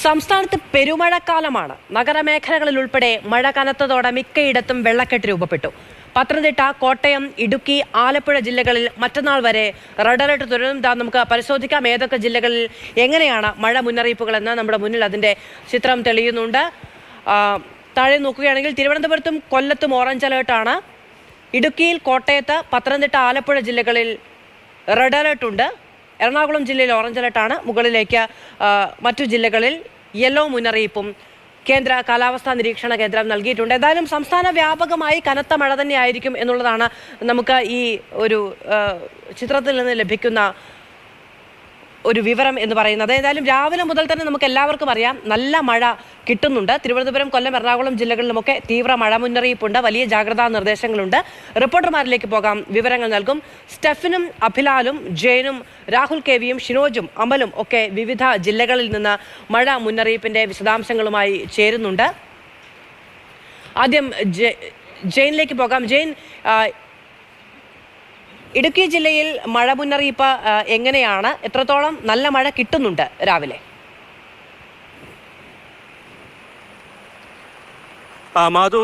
സംസ്ഥാനത്ത് പെരുമഴക്കാലമാണ്. നഗരമേഖലകളിൽ ഉൾപ്പെടെ മഴ കനത്തതോടെ മിക്കയിടത്തും വെള്ളക്കെട്ട് രൂപപ്പെട്ടു. പത്തനംതിട്ട, കോട്ടയം, ഇടുക്കി, ആലപ്പുഴ ജില്ലകളിൽ മറ്റന്നാൾ വരെ റെഡ് അലർട്ട് തുടരും. നമുക്ക് പരിശോധിക്കാം ഏതൊക്കെ ജില്ലകളിൽ എങ്ങനെയാണ് മഴ മുന്നറിയിപ്പുകളെന്ന്. നമ്മുടെ മുന്നിൽ അതിൻ്റെ ചിത്രം തെളിയുന്നുണ്ട്. താഴെ നോക്കുകയാണെങ്കിൽ തിരുവനന്തപുരത്തും കൊല്ലത്തും ഓറഞ്ച് അലേർട്ടാണ്. ഇടുക്കിയിൽ, കോട്ടയത്ത്, പത്തനംതിട്ട, ആലപ്പുഴ ജില്ലകളിൽ റെഡ് അലേർട്ടുണ്ട്. എറണാകുളം ജില്ലയിൽ ഓറഞ്ച് അലർട്ടാണ്. മുകളിലേക്ക് മറ്റു ജില്ലകളിൽ യെല്ലോ മുന്നറിയിപ്പും കേന്ദ്ര കാലാവസ്ഥാ നിരീക്ഷണ കേന്ദ്രം നൽകിയിട്ടുണ്ട്. എന്തായാലും സംസ്ഥാന വ്യാപകമായി കനത്ത മഴ തന്നെയായിരിക്കും എന്നുള്ളതാണ് നമുക്ക് ഈ ഒരു ചിത്രത്തിൽ നിന്ന് ലഭിക്കുന്ന ഒരു വിവരം എന്ന് പറയുന്നത്. ഏതായാലും രാവിലെ മുതൽ തന്നെ നമുക്ക് എല്ലാവർക്കും അറിയാം നല്ല മഴ കിട്ടുന്നുണ്ട്. തിരുവനന്തപുരം, കൊല്ലം, എറണാകുളം ജില്ലകളിലുമൊക്കെ തീവ്ര മഴ മുന്നറിയിപ്പുണ്ട്. വലിയ ജാഗ്രതാ നിർദ്ദേശങ്ങളുണ്ട്. റിപ്പോർട്ടർമാരിലേക്ക് പോകാം, വിവരങ്ങൾ നൽകും. സ്റ്റെഫിനും അഭിലാലും ജെയിനും രാഹുൽ കെവിയും ഷിനോജും അമലും ഒക്കെ വിവിധ ജില്ലകളിൽ നിന്ന് മഴ മുന്നറിയിപ്പിന്റെ വിശദാംശങ്ങളുമായി ചേരുന്നുണ്ട്. ആദ്യം ജെയിനിലേക്ക് പോകാം. ജെയിൻ, ഇടുക്കി ജില്ലയിൽ മഴ മുന്നറിയിപ്പ് എങ്ങനെയാണ്? എത്രത്തോളം നല്ല മഴ കിട്ടുന്നുണ്ട് രാവിലെ? മാധു,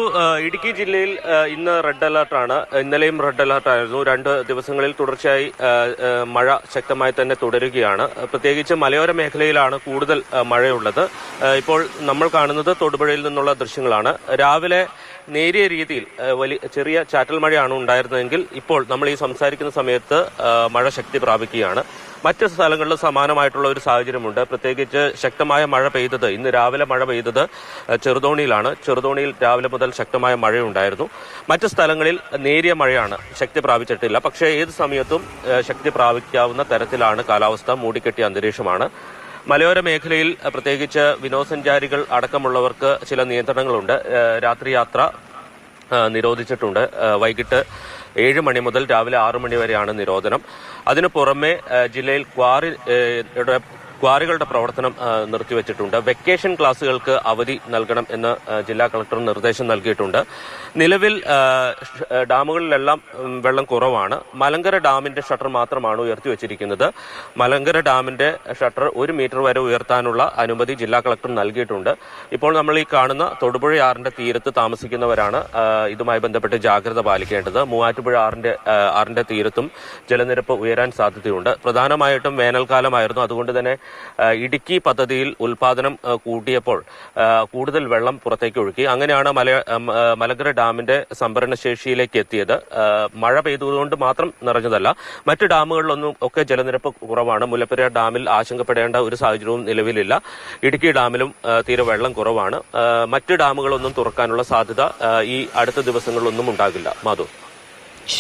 ഇടുക്കി ജില്ലയിൽ ഇന്ന് റെഡ് അലർട്ടാണ്. ഇന്നലെയും റെഡ് അലർട്ടായിരുന്നു. 2 ദിവസങ്ങളിൽ തുടർച്ചയായി മഴ ശക്തമായി തന്നെ തുടരുകയാണ്. പ്രത്യേകിച്ച് മലയോര മേഖലയിലാണ് കൂടുതൽ മഴയുള്ളത്. ഇപ്പോൾ നമ്മൾ കാണുന്നത് തൊടുപുഴയിൽ നിന്നുള്ള ദൃശ്യങ്ങളാണ്. രാവിലെ നേരിയ രീതിയിൽ ചെറിയ ചാറ്റൽ മഴയാണ് ഉണ്ടായിരുന്നതെങ്കിൽ ഇപ്പോൾ നമ്മൾ ഈ സംസാരിക്കുന്ന സമയത്ത് മഴ ശക്തി പ്രാപിക്കുകയാണ്. മറ്റ് സ്ഥലങ്ങളിലും സമാനമായിട്ടുള്ള ഒരു സാഹചര്യമുണ്ട്. പ്രത്യേകിച്ച് ശക്തമായ മഴ പെയ്തത്, ഇന്ന് രാവിലെ മഴ പെയ്തത് ചെറുതോണിയിലാണ്. ചെറുതോണിയിൽ രാവിലെ മുതൽ ശക്തമായ മഴയുണ്ടായിരുന്നു. മറ്റ് സ്ഥലങ്ങളിൽ നേരിയ മഴയാണ്, ശക്തി പ്രാപിച്ചിട്ടില്ല. പക്ഷേ ഏത് സമയത്തും ശക്തി പ്രാപിക്കാവുന്ന തരത്തിലാണ് കാലാവസ്ഥ. മൂടിക്കെട്ടിയ അന്തരീക്ഷമാണ്. മലയോര മേഖലയിൽ പ്രത്യേകിച്ച് വിനോദസഞ്ചാരികൾ അടക്കമുള്ളവർക്ക് ചില നിയന്ത്രണങ്ങളുണ്ട്. രാത്രി യാത്ര നിരോധിച്ചിട്ടുണ്ട്. വൈകിട്ട് 7 മണി മുതൽ രാവിലെ 6 മണി വരെയാണ് നിരോധനം. അതിനു പുറമെ ജില്ലയിൽ ക്വാറികളുടെ പ്രവർത്തനം നിർത്തിവച്ചിട്ടുണ്ട്. വെക്കേഷൻ ക്ലാസുകൾക്ക് അവധി നൽകണം എന്ന് ജില്ലാ കളക്ടർ നിർദ്ദേശം നൽകിയിട്ടുണ്ട്. നിലവിൽ ഡാമുകളിലെല്ലാം വെള്ളം കുറവാണ്. മലങ്കര ഡാമിന്റെ ഷട്ടർ മാത്രമാണ് ഉയർത്തിവച്ചിരിക്കുന്നത്. മലങ്കര ഡാമിന്റെ ഷട്ടർ 1 മീറ്റർ വരെ ഉയർത്താനുള്ള അനുമതി ജില്ലാ കളക്ടർ നൽകിയിട്ടുണ്ട്. ഇപ്പോൾ നമ്മൾ ഈ കാണുന്ന തൊടുപുഴയാറിന്റെ തീരത്ത് താമസിക്കുന്നവരാണ് ഇതുമായി ബന്ധപ്പെട്ട് ജാഗ്രത പാലിക്കേണ്ടത്. മൂവാറ്റുപുഴ ആറിന്റെ തീരത്തും ജലനിരപ്പ് ഉയരാൻ സാധ്യതയുണ്ട്. പ്രധാനമായിട്ടും വേനൽക്കാലമായിരുന്നു. അതുകൊണ്ട് തന്നെ ഇടുക്കി പദ്ധതിയിൽ ഉൽപാദനം കൂട്ടിയപ്പോൾ കൂടുതൽ വെള്ളം പുറത്തേക്ക് ഒഴുക്കി. അങ്ങനെയാണ് മലങ്കര ഡാമിന്റെ സംഭരണ ശേഷിയിലേക്ക് എത്തിയത്. മഴ പെയ്തതുകൊണ്ട് മാത്രം നിറഞ്ഞതല്ല. മറ്റ് ഡാമുകളിലൊന്നും ഒക്കെ ജലനിരപ്പ് കുറവാണ്. മുല്ലപ്പെരിയാർ ഡാമിൽ ആശങ്കപ്പെടേണ്ട ഒരു സാഹചര്യവും നിലവിലില്ല. ഇടുക്കി ഡാമിലും തീരെ വെള്ളം കുറവാണ്. മറ്റ് ഡാമുകളൊന്നും തുറക്കാനുള്ള സാധ്യത ഈ അടുത്ത ദിവസങ്ങളിലൊന്നും ഉണ്ടാകില്ല. മാധു,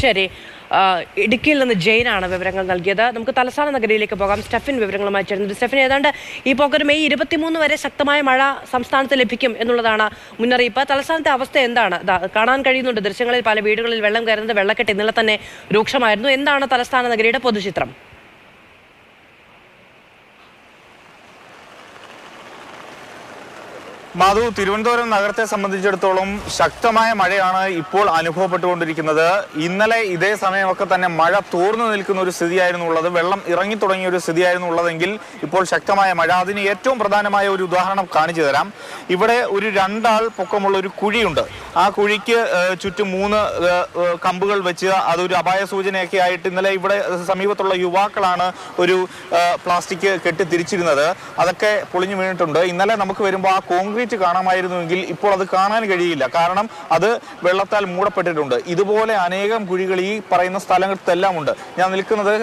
ശരി. ഇടുക്കിയിൽ നിന്ന് ജെയിനാണ് വിവരങ്ങൾ നൽകിയത്. നമുക്ക് തലസ്ഥാന നഗരിയിലേക്ക് പോകാം. സ്റ്റെഫിൻ വിവരങ്ങളുമായി ചേരുന്നത്. സ്റ്റെഫിൻ, ഏതാണ്ട് ഈ പോക്കൊരു മെയ് 23 വരെ ശക്തമായ മഴ സംസ്ഥാനത്ത് ലഭിക്കും എന്നുള്ളതാണ് മുന്നറിയിപ്പ്. തലസ്ഥാനത്തെ അവസ്ഥ എന്താണ്? കാണാൻ കഴിയുന്നുണ്ട് ദൃശ്യങ്ങളിൽ പല വീടുകളിൽ വെള്ളം കയറുന്നത്. വെള്ളക്കെട്ട് ഇന്നലെ തന്നെ രൂക്ഷമായിരുന്നു. എന്താണ് തലസ്ഥാന നഗരിയുടെ പൊതുചിത്രം? മാധു, തിരുവനന്തപുരം നഗരത്തെ സംബന്ധിച്ചിടത്തോളം ശക്തമായ മഴയാണ് ഇപ്പോൾ അനുഭവപ്പെട്ടുകൊണ്ടിരിക്കുന്നത്. ഇന്നലെ ഇതേ സമയമൊക്കെ തന്നെ മഴ തോർന്നു നിൽക്കുന്ന ഒരു സ്ഥിതിയായിരുന്നു ഉള്ളത്. വെള്ളം ഇറങ്ങി തുടങ്ങിയ ഒരു സ്ഥിതിയായിരുന്നു ഉള്ളതെങ്കിൽ ഇപ്പോൾ ശക്തമായ മഴ. അതിന് ഏറ്റവും പ്രധാനമായ ഒരു ഉദാഹരണം കാണിച്ചു തരാം. ഇവിടെ ഒരു 2 ആൾ പൊക്കമുള്ള ഒരു കുഴിയുണ്ട്. ആ കുഴിക്ക് ചുറ്റും 3 കമ്പുകൾ വെച്ച് അതൊരു അപായ സൂചനയൊക്കെ ആയിട്ട് ഇന്നലെ ഇവിടെ സമീപത്തുള്ള യുവാക്കളാണ് ഒരു പ്ലാസ്റ്റിക് കെട്ടി തിരിച്ചിരുന്നത്. അതൊക്കെ പൊളിഞ്ഞു വീണിട്ടുണ്ട്. ഇന്നലെ നമുക്ക് വരുമ്പോൾ ആ കോൺക്രീറ്റ് കാണാമായിരുന്നുവെങ്കിൽ ഇപ്പോൾ അത് കാണാൻ കഴിയില്ല. കാരണം അത് വെള്ളത്താൽ മൂടപ്പെട്ടിട്ടുണ്ട്. ഇതുപോലെ അനേകം കുഴികൾ ഈ പറയുന്ന സ്ഥലങ്ങളിലെല്ലാം ഉണ്ട്. ഞാൻ നിൽക്കുന്നത്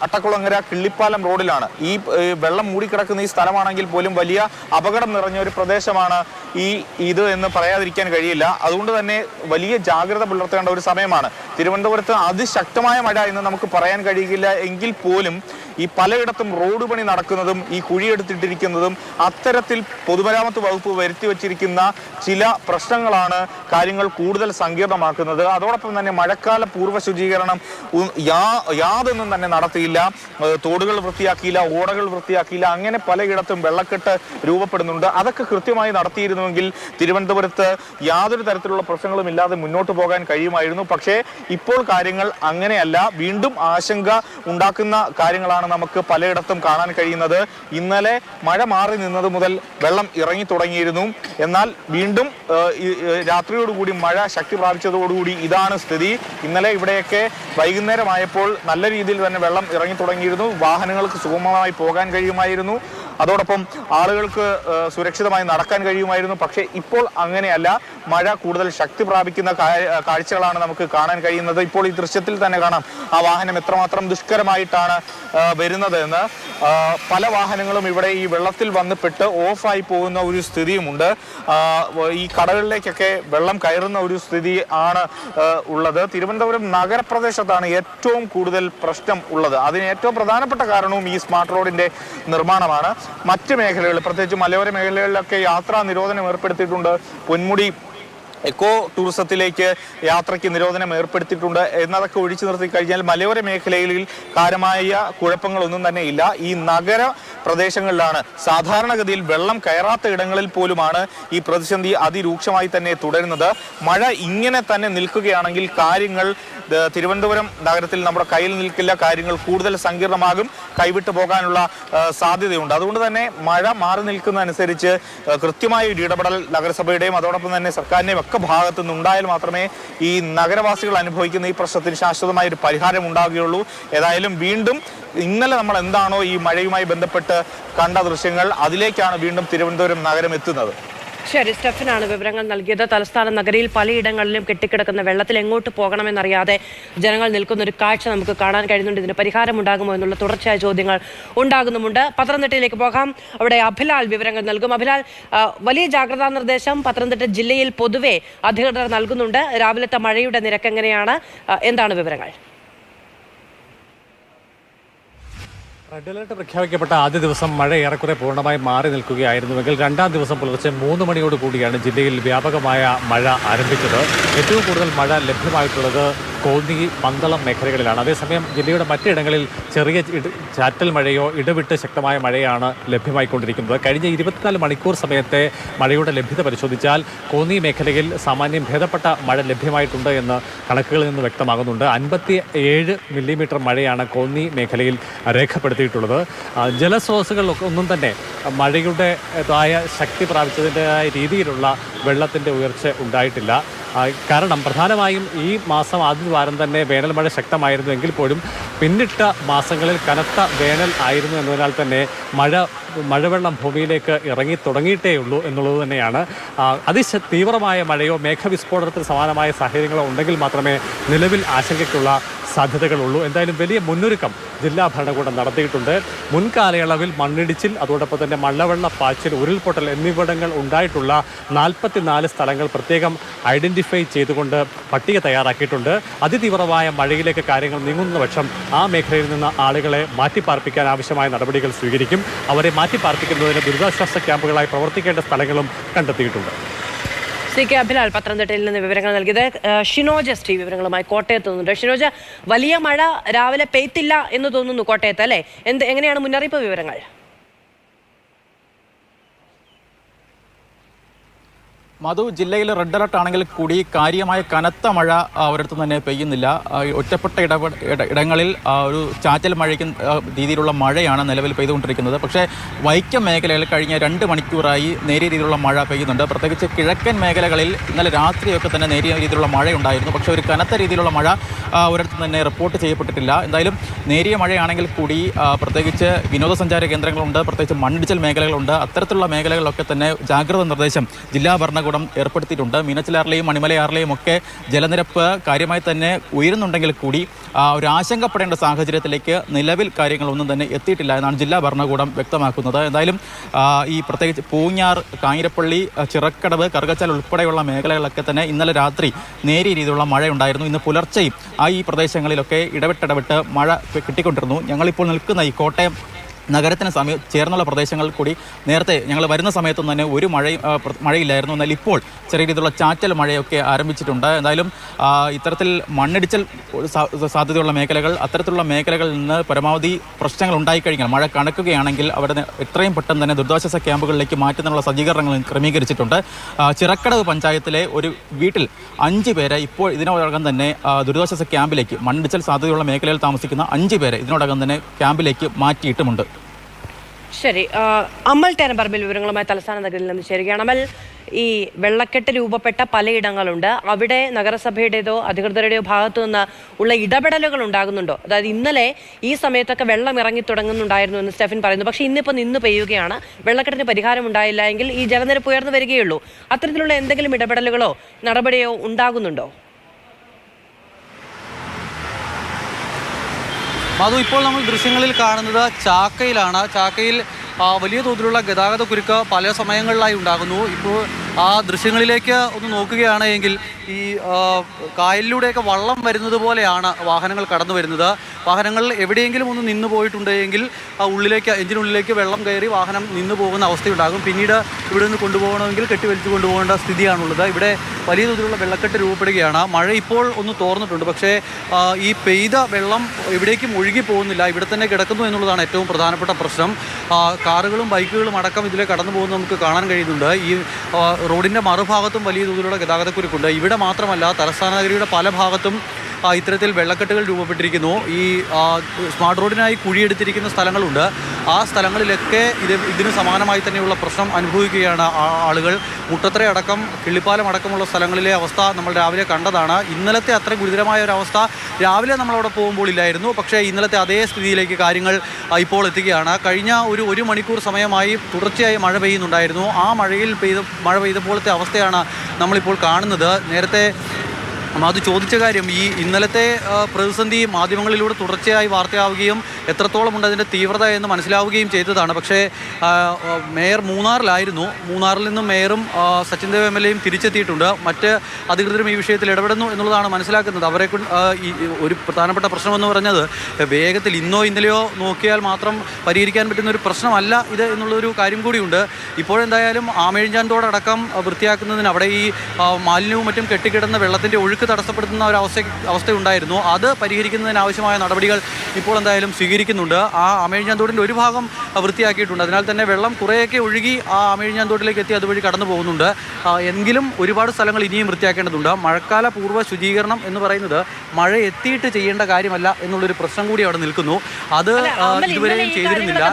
അട്ടക്കുളങ്ങര കിള്ളിപ്പാലം റോഡിലാണ്. ഈ വെള്ളം മൂടിക്കിടക്കുന്ന ഈ സ്ഥലമാണെങ്കിൽ പോലും വലിയ അപകടം നിറഞ്ഞ ഒരു പ്രദേശമാണ് ഇത് എന്ന് പറയാതിരിക്കാൻ കഴിയില്ല. അതുകൊണ്ട് തന്നെ വലിയ ജാഗ്രത പുലർത്തേണ്ട ഒരു സമയമാണ്. തിരുവനന്തപുരത്ത് അതിശക്തമായ മഴ എന്ന് നമുക്ക് പറയാൻ കഴിയില്ല എങ്കിൽ പോലും ഈ പലയിടത്തും റോഡ് പണി നടക്കുന്നതും ഈ കുഴിയെടുത്തിട്ടിരിക്കുന്നതും അത്തരത്തിൽ പൊതുമരാമത്ത് വകുപ്പ് വരുത്തി വച്ചിരിക്കുന്ന ചില പ്രശ്നങ്ങളാണ് കാര്യങ്ങൾ കൂടുതൽ സങ്കീർണമാക്കുന്നത്. അതോടൊപ്പം തന്നെ മഴക്കാല പൂർവ്വ ശുചീകരണം യാതൊന്നും തന്നെ നടത്തിയില്ല. തോടുകൾ വൃത്തിയാക്കിയില്ല, ഓടകൾ വൃത്തിയാക്കിയില്ല. അങ്ങനെ പലയിടത്തും വെള്ളക്കെട്ട് രൂപപ്പെടുന്നുണ്ട്. അതൊക്കെ കൃത്യമായി നടത്തിയിരുന്നുവെങ്കിൽ തിരുവനന്തപുരത്ത് യാതൊരു തരത്തിലുള്ള പ്രശ്നങ്ങളും ഇല്ലാതെ മുന്നോട്ട് പോകാൻ കഴിയുമായിരുന്നു. പക്ഷേ ഇപ്പോൾ കാര്യങ്ങൾ അങ്ങനെയല്ല. വീണ്ടും ആശങ്ക ഉണ്ടാക്കുന്ന കാര്യങ്ങളാണ് കാഴ്ചകളാണ് നമുക്ക് പലയിടത്തും കാണാൻ കഴിയുന്നത്. ഇന്നലെ മഴ മാറി നിന്നത് മുതൽ വെള്ളം ഇറങ്ങി തുടങ്ങിയിരുന്നു. എന്നാൽ വീണ്ടും രാത്രിയോടുകൂടി മഴ ശക്തി പ്രാപിച്ചതോടുകൂടി ഇതാണ് സ്ഥിതി. ഇന്നലെ ഇവിടെയൊക്കെ വൈകുന്നേരമായപ്പോൾ നല്ല രീതിയിൽ തന്നെ വെള്ളം ഇറങ്ങി തുടങ്ങിയിരുന്നു. വാഹനങ്ങൾക്ക് സുഗമമായി പോകാൻ കഴിയുമായിരുന്നു. അതോടൊപ്പം ആളുകൾക്ക് സുരക്ഷിതമായി നടക്കാൻ കഴിയുമായിരുന്നു. പക്ഷേ ഇപ്പോൾ അങ്ങനെയല്ല. മഴ കൂടുതൽ ശക്തി പ്രാപിക്കുന്ന കാഴ്ചകളാണ് നമുക്ക് കാണാൻ കഴിയുന്നത്. ഇപ്പോൾ ഈ ദൃശ്യത്തിൽ തന്നെ കാണാം ആ വാഹനം എത്രമാത്രം ദുഷ്കരമായിട്ടാണ് വരുന്നത് എന്ന്. പല വാഹനങ്ങളും ഇവിടെ ഈ വെള്ളത്തിൽ വന്ന് പെട്ട് ഓഫായി പോകുന്ന ഒരു സ്ഥിതിയുമുണ്ട്. ഈ കടകളിലേക്കൊക്കെ വെള്ളം കയറുന്ന ഒരു സ്ഥിതി ആണ് ഉള്ളത്. തിരുവനന്തപുരം നഗരപ്രദേശത്താണ് ഏറ്റവും കൂടുതൽ പ്രശ്നം ഉള്ളത്. അതിന് ഏറ്റവും പ്രധാനപ്പെട്ട കാരണവും ഈ സ്മാർട്ട് റോഡിന്റെ നിർമ്മാണമാണ്. മറ്റ് മേഖലകൾ, പ്രത്യേകിച്ച് മലയോര മേഖലകളിലൊക്കെ യാത്രാ നിരോധനം ഏർപ്പെടുത്തിയിട്ടുണ്ട്. പൊന്മുടി എക്കോ ടൂറിസത്തിലേക്ക് യാത്രയ്ക്ക് നിരോധനം ഏർപ്പെടുത്തിയിട്ടുണ്ട്. എന്നതൊക്കെ ഒഴിച്ചു നിർത്തി കഴിഞ്ഞാൽ മലയോര മേഖലയിൽ കാര്യമായ കുഴപ്പങ്ങളൊന്നും തന്നെ ഇല്ല. ഈ നഗര പ്രദേശങ്ങളിലാണ് സാധാരണഗതിയിൽ വെള്ളം കയറാത്ത ഇടങ്ങളിൽ പോലുമാണ് ഈ പ്രതിസന്ധി അതിരൂക്ഷമായി തന്നെ തുടരുന്നത്. മഴ ഇങ്ങനെ തന്നെ നിൽക്കുകയാണെങ്കിൽ കാര്യങ്ങൾ തിരുവനന്തപുരം നഗരത്തിൽ നമ്മുടെ കയ്യിൽ നിൽക്കില്ല. കാര്യങ്ങൾ കൂടുതൽ സങ്കീർണമാകും, കൈവിട്ടു പോകാനുള്ള സാധ്യതയുണ്ട്. അതുകൊണ്ട് തന്നെ മഴ മാറി നിൽക്കുന്നതനുസരിച്ച് കൃത്യമായ ഒരു ഇടപെടൽ നഗരസഭയുടെയും അതോടൊപ്പം തന്നെ സർക്കാരിന്റെയും ഒക്കെ ഭാഗത്തു നിന്നുണ്ടായാൽ മാത്രമേ ഈ നഗരവാസികൾ അനുഭവിക്കുന്ന ഈ പ്രശ്നത്തിന് ശാശ്വതമായ ഒരു പരിഹാരം ഉണ്ടാവുകയുള്ളൂ. ഏതായാലും വീണ്ടും ഇന്നലെ നമ്മൾ എന്താണോ ഈ മഴയുമായി ബന്ധപ്പെട്ട് കണ്ട ദൃശ്യങ്ങൾ, അതിലേക്കാണ് വീണ്ടും തിരുവനന്തപുരം നഗരം എത്തുന്നത്. ശരി, സ്റ്റെഫനാണ് വിവരങ്ങൾ നൽകിയത്. തലസ്ഥാന നഗരിയിൽ പലയിടങ്ങളിലും കെട്ടിക്കിടക്കുന്ന വെള്ളത്തിൽ എങ്ങോട്ട് പോകണമെന്നറിയാതെ ജനങ്ങൾ നിൽക്കുന്ന ഒരു കാഴ്ച നമുക്ക് കാണാൻ കഴിയുന്നുണ്ട്. ഇതിന് പരിഹാരം ഉണ്ടാകുമോ എന്നുള്ള തുടർച്ചയായ ചോദ്യങ്ങൾ ഉണ്ടാകുന്നുമുണ്ട്. പത്തനംതിട്ടയിലേക്ക് പോകാം. അവിടെ അഭിലാൽ വിവരങ്ങൾ നൽകും. അഭിലാൽ, വലിയ ജാഗ്രതാ നിർദ്ദേശം പത്തനംതിട്ട ജില്ലയിൽ പൊതുവെ അധികൃതർ നൽകുന്നുണ്ട്. രാവിലത്തെ മഴയുടെ നിരക്ക് എങ്ങനെയാണ്? എന്താണ് വിവരങ്ങൾ? റെഡ് അലർട്ട് പ്രഖ്യാപിക്കപ്പെട്ട ആദ്യ ദിവസം മഴ ഏറെക്കുറെ പൂർണ്ണമായി മാറി നിൽക്കുകയായിരുന്നുവെങ്കിൽ രണ്ടാം ദിവസം പുലർച്ചെ 3 മണിയോട് കൂടിയാണ് ജില്ലയിൽ വ്യാപകമായ മഴ ആരംഭിച്ചത്. ഏറ്റവും കൂടുതൽ മഴ ലഭ്യമായിട്ടുള്ളത് കോന്നി, പന്തളം മേഖലകളിലാണ്. അതേസമയം ജില്ലയുടെ മറ്റിടങ്ങളിൽ ചെറിയ ചാറ്റൽ മഴയോ ഇടവിട്ട് ശക്തമായ മഴയാണ് ലഭ്യമായിക്കൊണ്ടിരിക്കുന്നത്. കഴിഞ്ഞ 24 മണിക്കൂർ സമയത്തെ മഴയുടെ ലഭ്യത പരിശോധിച്ചാൽ കോന്നി മേഖലയിൽ സാമാന്യം ഭേദപ്പെട്ട മഴ ലഭ്യമായിട്ടുണ്ട് എന്ന് കണക്കുകളിൽ നിന്ന് വ്യക്തമാകുന്നുണ്ട്. 57 മില്ലിമീറ്റർ മഴയാണ് കോന്നി മേഖലയിൽ രേഖപ്പെടുത്തിയിട്ടുള്ളത്. ജലസ്രോതസ്സുകളിലൊക്കെ ഒന്നും തന്നെ മഴയുടേതായ ശക്തി പ്രാപിച്ചതിൻ്റെതായ രീതിയിലുള്ള വെള്ളത്തിൻ്റെ ഉയർച്ച ഉണ്ടായിട്ടില്ല. കാരണം പ്രധാനമായും ഈ മാസം ആദ്യ വാരം തന്നെ വേനൽ മഴ ശക്തമായിരുന്നുവെങ്കിൽ പോലും പിന്നിട്ട മാസങ്ങളിൽ കനത്ത വേനൽ ആയിരുന്നു എന്നതിനാൽ തന്നെ മഴവെള്ളം ഭൂമിയിലേക്ക് ഇറങ്ങി തുടങ്ങിയിട്ടേയുള്ളൂ എന്നുള്ളത് തന്നെയാണ്. തീവ്രമായ മഴയോ മേഘവിസ്ഫോടനത്തിന് സമാനമായ സാഹചര്യങ്ങളോ ഉണ്ടെങ്കിൽ മാത്രമേ നിലവിൽ ആശങ്കയ്ക്കുള്ള സാധ്യതകളുള്ളൂ. എന്തായാലും വലിയ മുന്നൊരുക്കം ജില്ലാ ഭരണകൂടം നടത്തിയിട്ടുണ്ട്. മുൻകാലയളവിൽ മണ്ണിടിച്ചിൽ, അതോടൊപ്പം തന്നെ മഴവെള്ള പാച്ചിൽ, ഉരുൾപൊട്ടൽ എന്നിവിടങ്ങൾ ഉണ്ടായിട്ടുള്ള 44 സ്ഥലങ്ങൾ പ്രത്യേകം ഐഡന്റിഫൈ ചെയ്തുകൊണ്ട് പട്ടിക തയ്യാറാക്കിയിട്ടുണ്ട്. അതിതീവ്രമായ മഴയിലേക്ക് കാര്യങ്ങൾ നീങ്ങുന്ന പക്ഷം ആ മേഖലയിൽ നിന്ന് ആളുകളെ മാറ്റിപ്പാർപ്പിക്കാൻ ആവശ്യമായ നടപടികൾ സ്വീകരിക്കും. അവരെ മാറ്റിപ്പാർപ്പിക്കുന്നതിന് ദുരിതാശ്വാസ ക്യാമ്പുകളായി പ്രവർത്തിക്കേണ്ട സ്ഥലങ്ങളും കണ്ടെത്തിയിട്ടുണ്ട്. CK അഭിലാൽ പത്തനംതിട്ടയിൽ നിന്ന് വിവരങ്ങൾ നൽകിയത്. ഷിനോജ എസ് വിവരങ്ങളുമായി കോട്ടയത്ത് നിന്നുണ്ട്. ഷിനോജ, വലിയ മഴ രാവിലെ പെയ്ത്തില്ല എന്ന് തോന്നുന്നു കോട്ടയത്ത്, അല്ലേ? എങ്ങനെയാണ് മുന്നറിയിപ്പ് വിവരങ്ങൾ? മധു, ജില്ലയിൽ റെഡ് അലർട്ട് ആണെങ്കിൽ കൂടി കാര്യമായ കനത്ത മഴ ഒരിടത്തും തന്നെ പെയ്യുന്നില്ല. ഒറ്റപ്പെട്ട ഇടങ്ങളിൽ ഒരു ചാറ്റൽ മഴയ്ക്ക് രീതിയിലുള്ള മഴയാണ് നിലവിൽ പെയ്തുകൊണ്ടിരിക്കുന്നത്. പക്ഷേ വൈക്കം മേഖലയിൽ കഴിഞ്ഞ 2 മണിക്കൂറായി നേരിയ രീതിയിലുള്ള മഴ പെയ്യുന്നുണ്ട്. പ്രത്യേകിച്ച് കിഴക്കൻ മേഖലകളിൽ ഇന്നലെ രാത്രിയൊക്കെ തന്നെ നേരിയ രീതിയിലുള്ള മഴയുണ്ടായിരുന്നു. പക്ഷേ ഒരു കനത്ത രീതിയിലുള്ള മഴ ഒരിടത്തും തന്നെ റിപ്പോർട്ട് ചെയ്യപ്പെട്ടിട്ടില്ല. എന്തായാലും നേരിയ മഴയാണെങ്കിൽ കൂടി പ്രത്യേകിച്ച് വിനോദസഞ്ചാര കേന്ദ്രങ്ങളുണ്ട്, പ്രത്യേകിച്ച് മണ്ണിടിച്ചൽ മേഖലകളുണ്ട്. അത്തരത്തിലുള്ള മേഖലകളിലൊക്കെ തന്നെ ജാഗ്രതാ നിർദ്ദേശം ജില്ലാ ഭരണകൂടം ഏർപ്പെടുത്തിയിട്ടുണ്ട്. മീനച്ചിലാറിലെയും മണിമലയാറിലെയും ഒക്കെ ജലനിരപ്പ് കാര്യമായി തന്നെ ഉയരുന്നുണ്ടെങ്കിൽ കൂടി ഒരു ആശങ്കപ്പെടേണ്ട സാഹചര്യത്തിലേക്ക് നിലവിൽ കാര്യങ്ങളൊന്നും തന്നെ എത്തിയിട്ടില്ല എന്നാണ് ജില്ലാ ഭരണകൂടം വ്യക്തമാക്കുന്നത്. എന്തായാലും ഈ പ്രത്യേകിച്ച് പൂഞ്ഞാർ, കാഞ്ഞിരപ്പള്ളി, ചിറക്കടവ്, കറുകച്ചാൽ ഉൾപ്പെടെയുള്ള മേഖലകളിലൊക്കെ തന്നെ ഇന്നലെ രാത്രി നേരിയ രീതിയിലുള്ള മഴയുണ്ടായിരുന്നു. ഇന്ന് പുലർച്ചെയും ഈ പ്രദേശങ്ങളിലൊക്കെ ഇടവിട്ട് മഴ കിട്ടിക്കൊണ്ടിരുന്നു. ഞങ്ങളിപ്പോൾ നിൽക്കുന്ന ഈ കോട്ടയം നഗരത്തിന് ചേർന്നുള്ള പ്രദേശങ്ങളിൽ കൂടി നേരത്തെ ഞങ്ങൾ വരുന്ന സമയത്തൊന്നും തന്നെ ഒരു മഴയില്ലായിരുന്നു. എന്നാൽ ഇപ്പോൾ ചെറിയ രീതിയിലുള്ള ചാറ്റൽ മഴയൊക്കെ ആരംഭിച്ചിട്ടുണ്ട്. എന്തായാലും ഇത്തരത്തിൽ മണ്ണിടിച്ചൽ സാധ്യതയുള്ള മേഖലകൾ, അത്തരത്തിലുള്ള മേഖലകളിൽ നിന്ന് പരമാവധി പ്രശ്നങ്ങൾ ഉണ്ടായിക്കഴിഞ്ഞാൽ, മഴ കണക്കുകയാണെങ്കിൽ അവിടെ എത്രയും പെട്ടെന്ന് തന്നെ ദുരിതാശ്വാസ ക്യാമ്പുകളിലേക്ക് മാറ്റുന്നതിനുള്ള സജ്ജീകരണങ്ങൾ ക്രമീകരിച്ചിട്ടുണ്ട്. ചിറക്കടവ് പഞ്ചായത്തിലെ ഒരു വീട്ടിൽ 5 പേരെ ഇപ്പോൾ ഇതിനോടകം തന്നെ ദുരിതാശ്വാസ ക്യാമ്പിലേക്ക്, മണ്ണിടിച്ചൽ സാധ്യതയുള്ള മേഖലയിൽ താമസിക്കുന്ന 5 പേരെ ഇതിനോടകം തന്നെ ക്യാമ്പിലേക്ക് മാറ്റിയിട്ടുമുണ്ട്. ശരി, അമൽ തേരമ്പറമ്പിൽ വിവരങ്ങളുമായി തലസ്ഥാന നഗരിൽ നിന്ന് ചേരുകയാണ്. അമൽ, ഈ വെള്ളക്കെട്ട് രൂപപ്പെട്ട പലയിടങ്ങളുണ്ട്. അവിടെ നഗരസഭയുടേതോ അധികൃതരുടെയോ ഭാഗത്തു നിന്ന് ഉള്ള ഇടപെടലുകൾ ഉണ്ടാകുന്നുണ്ടോ? അതായത് ഇന്നലെ ഈ സമയത്തൊക്കെ വെള്ളം ഇറങ്ങി തുടങ്ങുന്നുണ്ടായിരുന്നു എന്ന് സ്റ്റെഫിൻ പറയുന്നു. പക്ഷേ ഇന്നിപ്പോൾ നിന്ന് പെയ്യുകയാണ്. വെള്ളക്കെട്ടിന് പരിഹാരം ഉണ്ടായില്ല എങ്കിൽ ഈ ജലനിരപ്പ് ഉയർന്നു വരികയുള്ളൂ. അത്തരത്തിലുള്ള എന്തെങ്കിലും ഇടപെടലുകളോ നടപടിയോ ഉണ്ടാകുന്നുണ്ടോ? മധു, ഇപ്പോൾ നമ്മൾ ദൃശ്യങ്ങളിൽ കാണുന്നത് ചാക്കയിലാണ്. ചാക്കയിൽ വലിയ തോതിലുള്ള ഗതാഗത കുരുക്ക് പല സമയങ്ങളിലായി ഉണ്ടാകുന്നു. ഇപ്പോൾ ആ ദൃശ്യങ്ങളിലേക്ക് ഒന്ന് നോക്കുകയാണെങ്കിൽ ഈ കായലിലൂടെയൊക്കെ വള്ളം വരുന്നത് പോലെയാണ് വാഹനങ്ങൾ കടന്നു വരുന്നത്. വാഹനങ്ങൾ എവിടെയെങ്കിലും ഒന്ന് നിന്ന് പോയിട്ടുണ്ടെങ്കിൽ എഞ്ചിനുള്ളിലേക്ക് വെള്ളം കയറി വാഹനം നിന്ന് പോകുന്ന അവസ്ഥയുണ്ടാകും. പിന്നീട് ഇവിടെ നിന്ന് കൊണ്ടുപോകണമെങ്കിൽ കെട്ടിവലിച്ച് കൊണ്ടുപോകേണ്ട സ്ഥിതിയാണുള്ളത്. ഇവിടെ വലിയ തോതിലുള്ള വെള്ളക്കെട്ട് രൂപപ്പെടുകയാണ്. മഴ ഇപ്പോൾ ഒന്ന് തോർന്നിട്ടുണ്ട്. പക്ഷേ ഈ പെയ്ത വെള്ളം എവിടേക്കും ഒഴുകി പോകുന്നില്ല, ഇവിടെ തന്നെ കിടക്കുന്നു എന്നുള്ളതാണ് ഏറ്റവും പ്രധാനപ്പെട്ട പ്രശ്നം. കാറുകളും ബൈക്കുകളും അടക്കം ഇതിലെ കടന്നു പോകുന്നത് നമുക്ക് കാണാൻ കഴിയുന്നുണ്ട്. ഈ റോഡിൻ്റെ മറുഭാഗത്തും വലിയ തോതിലുള്ള ഗതാഗതക്കുരുക്കുണ്ട്. ഇവിടെ മാത്രമല്ല, തലസ്ഥാന നഗരിയുടെ പല ഭാഗത്തും ഇത്തരത്തിൽ വെള്ളക്കെട്ടുകൾ രൂപപ്പെട്ടിരിക്കുന്നു. ഈ സ്മാർട്ട് റോഡിനായി കുഴിയെടുത്തിരിക്കുന്ന സ്ഥലങ്ങളുണ്ട്. ആ സ്ഥലങ്ങളിലൊക്കെ ഇതിന് സമാനമായി തന്നെയുള്ള പ്രശ്നം അനുഭവിക്കുകയാണ് ആളുകൾ. മുട്ടത്തറ അടക്കം, കിള്ളിപ്പാലം അടക്കമുള്ള സ്ഥലങ്ങളിലെ അവസ്ഥ നമ്മൾ രാവിലെ കണ്ടതാണ്. ഇന്നലത്തെ അത്ര ഗുരുതരമായ ഒരു അവസ്ഥ രാവിലെ നമ്മളവിടെ പോകുമ്പോൾ ഇല്ലായിരുന്നു. പക്ഷേ ഇന്നലത്തെ അതേ സ്ഥിതിയിലേക്ക് കാര്യങ്ങൾ ഇപ്പോൾ എത്തുകയാണ്. കഴിഞ്ഞ ഒരു മണിക്കൂർ സമയമായി തുടർച്ചയായി മഴ പെയ്യുന്നുണ്ടായിരുന്നു. ആ മഴ പെയ്തപ്പോഴത്തെ അവസ്ഥയാണ് നമ്മളിപ്പോൾ കാണുന്നത്. നേരത്തെ അത് ചോദിച്ച കാര്യം, ഈ ഇന്നലത്തെ പ്രതിസന്ധി മാധ്യമങ്ങളിലൂടെ തുടർച്ചയായി വാർത്തയാവുകയും എത്രത്തോളം ഉണ്ട് അതിൻ്റെ തീവ്രത എന്ന് മനസ്സിലാവുകയും ചെയ്തതാണ്. പക്ഷേ മേയർ മൂന്നാറിലായിരുന്നു. മൂന്നാറിൽ നിന്നും മേയറും സച്ചിൻ ദേവ് MLA തിരിച്ചെത്തിയിട്ടുണ്ട്. മറ്റ് അധികൃതരും ഈ വിഷയത്തിൽ ഇടപെടുന്നു എന്നുള്ളതാണ് മനസ്സിലാക്കുന്നത്. അവരെ ഒരു പ്രധാനപ്പെട്ട പ്രശ്നമെന്ന് പറഞ്ഞത് വേഗത്തിൽ ഇന്നോ ഇന്നലെയോ നോക്കിയാൽ മാത്രം പരിഹരിക്കാൻ പറ്റുന്ന ഒരു പ്രശ്നമല്ല ഇത് എന്നുള്ളൊരു കാര്യം കൂടിയുണ്ട്. ഇപ്പോഴെന്തായാലും ആമേഴിഞ്ചാന്തോടക്കം വൃത്തിയാക്കുന്നതിന് അവിടെ ഈ മാലിന്യവും മറ്റും കെട്ടിക്കിടന്ന വെള്ളത്തിൻ്റെ ഒഴുക്ക് തടസ്സപ്പെടുത്തുന്ന ഒരു അവസ്ഥയുണ്ടായിരുന്നു. അത് പരിഹരിക്കുന്നതിനാവശ്യമായ നടപടികൾ ഇപ്പോൾ എന്തായാലും സ്വീകരിക്കുന്നുണ്ട്. ആ ആമേഴിഞ്ഞാന്തോടിൻ്റെ ഒരു ഭാഗം വൃത്തിയാക്കിയിട്ടുണ്ട്. അതിനാൽ തന്നെ വെള്ളം കുറേയൊക്കെ ഒഴുകി ആ ആമേഴിഞ്ഞാന്തോടിലേക്ക് എത്തി അതുവഴി കടന്നു പോകുന്നുണ്ട്. എങ്കിലും ഒരുപാട് സ്ഥലങ്ങൾ ഇനിയും വൃത്തിയാക്കേണ്ടതുണ്ട്. മഴക്കാല പൂർവ്വ ശുചീകരണം എന്ന് പറയുന്നത് മഴ എത്തിയിട്ട് ചെയ്യേണ്ട കാര്യമല്ല എന്നുള്ളൊരു പ്രശ്നം കൂടി അവിടെ നിൽക്കുന്നു. അത് ഇതുവരെയും ചെയ്തിരുന്നില്ല.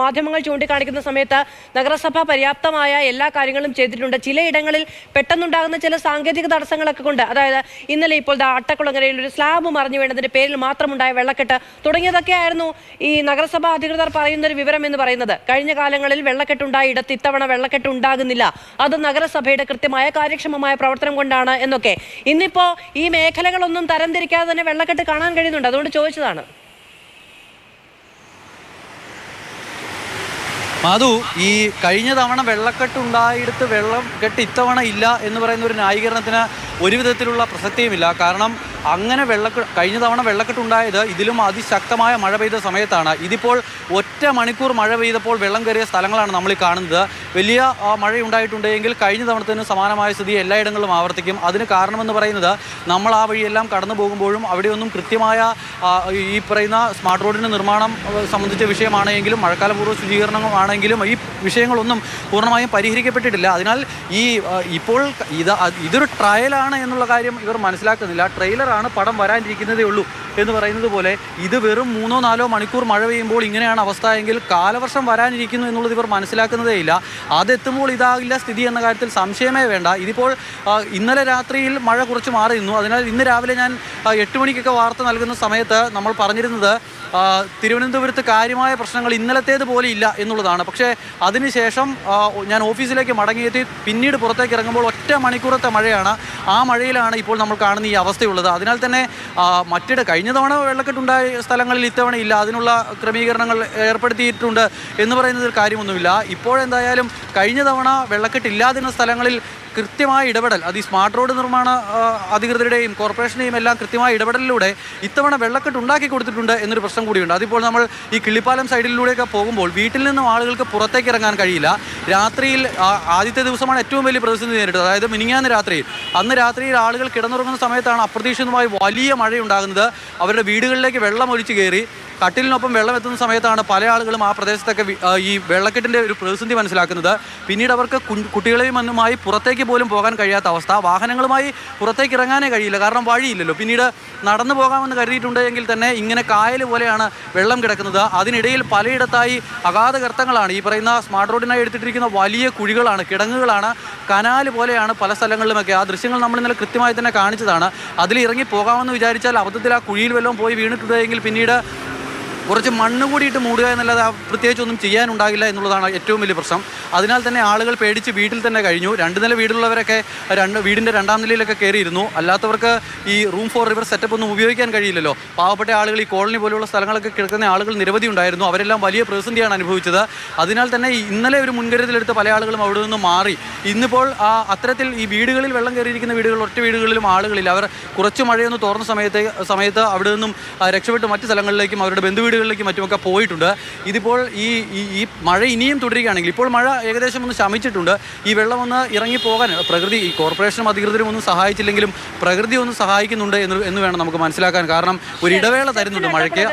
മാധ്യമങ്ങൾ ചൂണ്ടിക്കാണിക്കുന്ന സമയത്ത് നഗരസഭ പര്യാപ്തമായ എല്ലാ കാര്യങ്ങളും ചെയ്തിട്ടുണ്ട്. ചിലയിടങ്ങളിൽ പെട്ടെന്നുണ്ടാകുന്ന ചില സാങ്കേതിക തടസ്സങ്ങളൊക്കെ കൊണ്ട്, അതായത് ഇന്നലെ ഇപ്പോൾ അട്ടക്കുളങ്ങരയിൽ ഒരു സ്ലാബ് മറിഞ്ഞു വീണതിന്റെ പേരിൽ മാത്രമുണ്ടായ വെള്ളക്കെട്ട് തുടങ്ങിയതൊക്കെ ആയിരുന്നു ഈ നഗരസഭാ അധികൃതർ പറയുന്ന ഒരു വിവരം എന്ന് പറയുന്നത്. കഴിഞ്ഞ കാലങ്ങളിൽ വെള്ളക്കെട്ടുണ്ടായ ഇടത്ത് ഇത്തവണ വെള്ളക്കെട്ട് ഉണ്ടാകുന്നില്ല, അത് നഗരസഭയുടെ കൃത്യമായ കാര്യക്ഷമമായ പ്രവർത്തനം കൊണ്ടാണ് എന്നൊക്കെ. ഇന്നിപ്പോ ഈ മേഖലകളൊന്നും തരംതിരിക്കാതെ തന്നെ വെള്ളക്കെട്ട് കാണാൻ കഴിയുന്നുണ്ട്. അതുകൊണ്ട് ചോദിച്ചതാണ്. മാധു, ഈ കഴിഞ്ഞ തവണ വെള്ളക്കെട്ടുണ്ടായിടത്ത് വെള്ളക്കെട്ട് ഇത്തവണ ഇല്ല എന്ന് പറയുന്ന ഒരു ന്യായീകരണത്തിന് ഒരു വിധത്തിലുള്ള പ്രസക്തിയുമില്ല. കാരണം അങ്ങനെ കഴിഞ്ഞ തവണ വെള്ളക്കെട്ടുണ്ടായത് ഇതിലും അതിശക്തമായ മഴ പെയ്ത സമയത്താണ്. ഇതിപ്പോൾ ഒറ്റ മണിക്കൂർ മഴ പെയ്തപ്പോൾ വെള്ളം കയറിയ സ്ഥലങ്ങളാണ് നമ്മൾ ഈ കാണുന്നത്. വലിയ മഴയുണ്ടായിട്ടുണ്ടെങ്കിൽ കഴിഞ്ഞ തവണത്തിന് സമാനമായ സ്ഥിതി എല്ലായിടങ്ങളിലും ആവർത്തിക്കും. അതിന് കാരണമെന്ന് പറയുന്നത് നമ്മൾ ആ വഴിയെല്ലാം കടന്നു പോകുമ്പോഴും അവിടെയൊന്നും കൃത്യമായ ഈ പറയുന്ന സ്മാർട്ട് റോഡിൻ്റെ നിർമ്മാണം സംബന്ധിച്ച വിഷയമാണെങ്കിലും മഴക്കാലപൂർവ്വ ശുചീകരണമാണെങ്കിലും ഈ വിഷയങ്ങളൊന്നും പൂർണ്ണമായും പരിഹരിക്കപ്പെട്ടിട്ടില്ല. അതിനാൽ ഇപ്പോൾ ഇതൊരു ട്രയലാണ് എന്നുള്ള കാര്യം ഇവർ മനസ്സിലാക്കുന്നില്ല. ട്രെയിലറാണ്, പടം വരാനിരിക്കുന്നതേ ഉള്ളൂ എന്ന് പറയുന്നത് പോലെ ഇത് വെറും 3-4 മണിക്കൂർ മഴ പെയ്യുമ്പോൾ ഇങ്ങനെയാണ് അവസ്ഥ എങ്കിൽ കാലവർഷം വരാനിരിക്കുന്നു എന്നുള്ളത് ഇവർ മനസ്സിലാക്കുന്നതേ ഇല്ല. അതെത്തുമ്പോൾ ഇതാകില്ല സ്ഥിതി എന്ന കാര്യത്തിൽ സംശയമേ വേണ്ട. ഇതിപ്പോൾ ഇന്നലെ രാത്രിയിൽ മഴ കുറച്ച് മാറി നിന്നു. അതിനാൽ ഇന്ന് രാവിലെ ഞാൻ 8 മണിക്കൊക്കെ വാർത്ത നൽകുന്ന സമയത്ത് നമ്മൾ പറഞ്ഞിരുന്നത് തിരുവനന്തപുരത്ത് കാര്യമായ പ്രശ്നങ്ങൾ ഇന്നലത്തേതുപോലെ ഇല്ല എന്നുള്ളതാണ്. പക്ഷേ അതിനുശേഷം ഞാൻ ഓഫീസിലേക്ക് മടങ്ങിയെത്തി പിന്നീട് പുറത്തേക്ക് ഇറങ്ങുമ്പോൾ ഒറ്റ മണിക്കൂറത്തെ മഴയാണ്. ആ മഴയിലാണ് ഇപ്പോൾ നമ്മൾ കാണുന്ന ഈ അവസ്ഥയുള്ളത്. അതിനാൽ തന്നെ കഴിഞ്ഞ തവണ വെള്ളക്കെട്ടുണ്ടായ സ്ഥലങ്ങളിൽ ഇത്തവണ ഇല്ല, അതിനുള്ള ക്രമീകരണങ്ങൾ ഏർപ്പെടുത്തിയിട്ടുണ്ട് എന്ന് പറയുന്നതിൽ കാര്യമൊന്നുമില്ല. ഇപ്പോഴെന്തായാലും കഴിഞ്ഞ തവണ വെള്ളക്കെട്ടില്ലാതിരുന്ന സ്ഥലങ്ങളിൽ കൃത്യമായ ഇടപെടൽ, അത് ഈ സ്മാർട്ട് റോഡ് നിർമ്മാണ അധികൃതരുടെയും കോർപ്പറേഷൻ്റെയും എല്ലാം കൃത്യമായ ഇടപെടലിലൂടെ ഇത്തവണ വെള്ളക്കെട്ട് ഉണ്ടാക്കി കൊടുത്തിട്ടുണ്ട് എന്നൊരു പ്രശ്നം കൂടിയുണ്ട്. അതിപ്പോൾ നമ്മൾ ഈ കിള്ളിപ്പാലം സൈഡിലൂടെയൊക്കെ പോകുമ്പോൾ വീട്ടിൽ നിന്നും ആളുകൾക്ക് പുറത്തേക്ക് ഇറങ്ങാൻ കഴിയില്ല. രാത്രിയിൽ ആദ്യത്തെ ദിവസമാണ് ഏറ്റവും വലിയ പ്രതിസന്ധി നേരിട്ടത്, അതായത് മിനിങ്ങാന്ന് രാത്രിയിൽ. അന്ന് രാത്രിയിൽ ആളുകൾ കിടന്നുറങ്ങുന്ന സമയത്താണ് അപ്രതീക്ഷിതമായി വലിയ മഴയുണ്ടാകുന്നത്. അവരുടെ വീടുകളിലേക്ക് വെള്ളം ഒലിച്ചു കയറി. കട്ടിലിനൊപ്പം വെള്ളം എത്തുന്ന സമയത്താണ് പല ആളുകളും ആ പ്രദേശത്തൊക്കെ ഈ വെള്ളക്കെട്ടിൻ്റെ ഒരു പ്രതിസന്ധി മനസ്സിലാക്കുന്നത്. പിന്നീട് അവർക്ക് കുട്ടികളെയും മറ്റുമായി പുറത്തേക്ക് പോലും പോകാൻ കഴിയാത്ത അവസ്ഥ. വാഹനങ്ങളുമായി പുറത്തേക്ക് ഇറങ്ങാനേ കഴിയില്ല, കാരണം വഴിയില്ലല്ലോ. പിന്നീട് നടന്നു പോകാമെന്ന് കരുതിയിട്ടുണ്ടെങ്കിൽ തന്നെ ഇങ്ങനെ കായൽ പോലെയാണ് വെള്ളം കിടക്കുന്നത്. അതിനിടയിൽ പലയിടത്തായി അഗാധ ഗർത്തങ്ങളാണ്. ഈ പറയുന്ന സ്മാർട്ട് റോഡിനായി എടുത്തിട്ടിരിക്കുന്ന വലിയ കുഴികളാണ്, കിടങ്ങുകളാണ്, കനാല് പോലെയാണ് പല സ്ഥലങ്ങളിലുമൊക്കെ. ആ ദൃശ്യങ്ങൾ നമ്മൾ ഇന്നലെ കൃത്യമായി തന്നെ കാണിച്ചതാണ്. അതിൽ ഇറങ്ങി പോകാമെന്ന് വിചാരിച്ചാൽ അബദ്ധത്തിൽ ആ കുഴിയിൽ വല്ലതും പോയി വീണിട്ടുണ്ടെങ്കിൽ പിന്നീട് കുറച്ച് മണ്ണ് കൂടിയിട്ട് മൂടുക എന്നല്ലാതെ പ്രത്യേകിച്ചൊന്നും ചെയ്യാനുണ്ടാകില്ല എന്നുള്ളതാണ് ഏറ്റവും വലിയ പ്രശ്നം. അതിനാൽ തന്നെ ആളുകൾ പേടിച്ച് വീട്ടിൽ തന്നെ കഴിഞ്ഞു. 2 നില വീടുള്ളവരൊക്കെ വീടിൻ്റെ 2ാം നിലയിലൊക്കെ കയറിയിരുന്നു. അല്ലാത്തവർക്ക് ഈ റൂം ഫോർ റിവർ സെറ്റപ്പ് ഒന്നും ഉപയോഗിക്കാൻ കഴിയില്ലല്ലോ. പാവപ്പെട്ട ആളുകൾ, ഈ കോളനി പോലെയുള്ള സ്ഥലങ്ങളൊക്കെ കിടക്കുന്ന ആളുകൾ നിരവധി ഉണ്ടായിരുന്നു. അവരെല്ലാം വലിയ പ്രതിസന്ധിയാണ് അനുഭവിച്ചത്. അതിനാൽ തന്നെ ഇന്നലെ ഒരു മുൻകരുതലെടുത്ത് പല ആളുകളും അവിടെ നിന്ന് മാറി. ഇന്നിപ്പോൾ അത്തരത്തിൽ ഈ വീടുകളിൽ വെള്ളം കയറിയിരിക്കുന്ന വീടുകൾ, ഒറ്റ വീടുകളിലും ആളുകളില്ല. അവർ കുറച്ച് മഴയൊന്ന് തോർന്ന സമയത്ത് അവിടെ നിന്നും രക്ഷപ്പെട്ട് മറ്റ് സ്ഥലങ്ങളിലേക്കും അവരുടെ ബന്ധുവീടുകളിലേക്കും മറ്റുമൊക്കെ പോയിട്ടുണ്ട്. ഇതിപ്പോൾ ഈ മഴ ഇനിയും തുടരുകയാണെങ്കിൽ, ഇപ്പോൾ മഴ ഏകദേശം ഒന്ന് ശമിച്ചിട്ടുണ്ട്. ഈ വെള്ളം ഒന്ന് ഇറങ്ങിപ്പോകാൻ പ്രകൃതി, ഈ കോർപ്പറേഷനും അധികൃതരും ഒന്നും സഹായിച്ചില്ലെങ്കിലും പ്രകൃതി ഒന്ന് സഹായിക്കുന്നുണ്ട് എന്ന് വേണം നമുക്ക് മനസ്സിലാക്കാൻ. കാരണം ഒരു ഇടവേള തരുന്നുണ്ട് മഴയ്ക്ക്.